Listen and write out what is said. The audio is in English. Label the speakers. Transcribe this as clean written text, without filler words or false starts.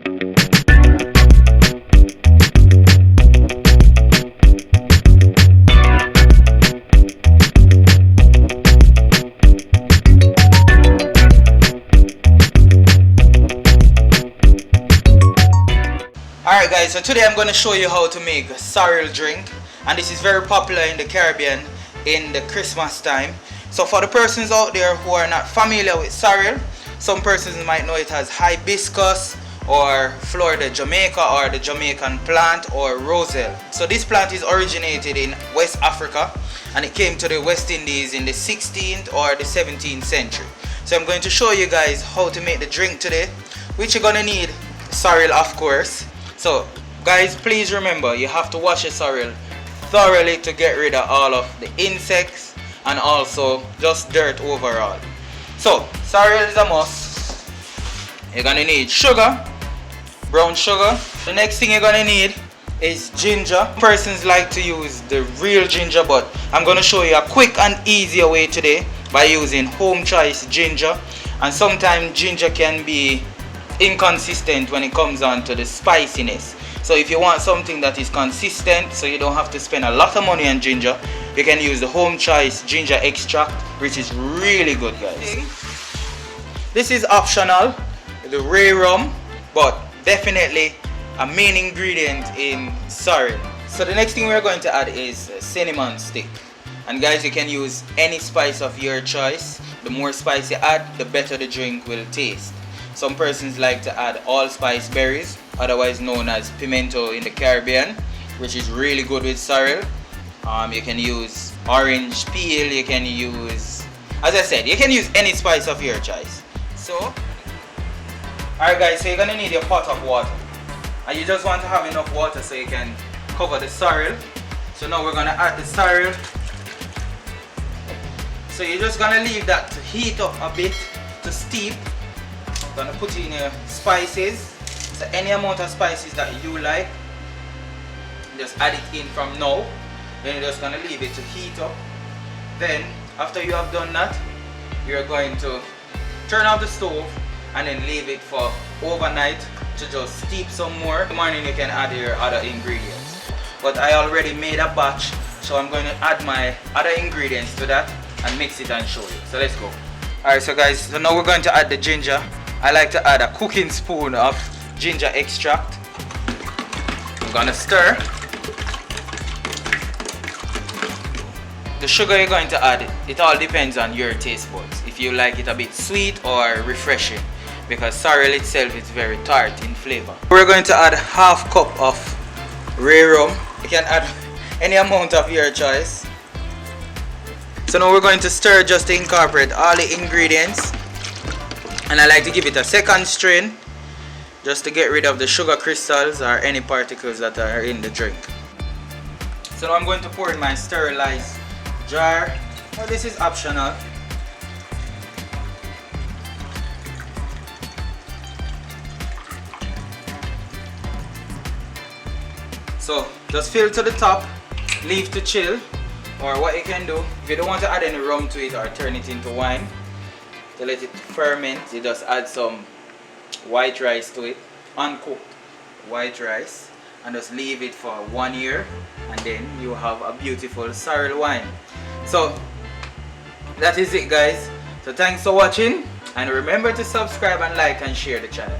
Speaker 1: Alright guys, so today I'm going to show you how to make a sorrel drink, and this is very popular in the Caribbean in the Christmas time. So for the persons out there who are not familiar with sorrel, some persons might know it as hibiscus or Florida Jamaica or the Jamaican plant or roselle. So this plant is originated in West Africa and it came to the West Indies in the 16th or the 17th century. So I'm going to show you guys how to make the drink today, which you're going to need sorrel, of course. So guys, please remember, you have to wash your sorrel thoroughly to get rid of all of the insects and also just dirt overall. So sorrel is a must. You're gonna need sugar, brown sugar. The next thing you're gonna need is ginger. Persons like to use the real ginger, but I'm gonna show you a quick and easier way today by using home choice ginger. And sometimes ginger can be inconsistent when it comes on to the spiciness. So if you want something that is consistent, so you don't have to spend a lot of money on ginger, you can use the home choice ginger extract, which is really good, guys. This is optional, the rare rum, but definitely a main ingredient in sorrel. So the next thing we're going to add is a cinnamon stick. And guys, you can use any spice of your choice. The more spice you add, the better the drink will taste. Some persons like to add allspice berries, otherwise known as pimento in the Caribbean, which is really good with sorrel. You can use orange peel, you can use, as I said, you can use any spice of your choice. So, alright guys, so you're going to need your pot of water. And you just want to have enough water so you can cover the sorrel. So now we're going to add the sorrel. So you're just going to leave that to heat up a bit, to steep. Gonna put in your spices, so any amount of spices that you like, just add it in from now. Then you're just gonna leave it to heat up. Then after you have done that, you're going to turn off the stove and then leave it for overnight to just steep some more. In the morning you can add your other ingredients, but I already made a batch, so I'm going to add my other ingredients to that and mix it and show you. So let's go. Alright, so guys, so now we're going to add the ginger. I like to add a cooking spoon of ginger extract. I'm gonna stir. The sugar you're going to add, it all depends on your taste buds. If you like it a bit sweet or refreshing, because sorrel itself is very tart in flavor. We're going to add half cup of rare rum. You can add any amount of your choice. So now we're going to stir just to incorporate all the ingredients. And I like to give it a second strain just to get rid of the sugar crystals or any particles that are in the drink. So now I'm going to pour in my sterilized jar. Well, this is optional. So just fill to the top, leave to chill, or what you can do, if you don't want to add any rum to it or turn it into wine, to let it ferment, you just add some white rice to it, uncooked white rice, and just leave it for 1 year, and then you have a beautiful sorrel wine. So that is it, guys. So thanks for watching, and remember to subscribe and like and share the channel.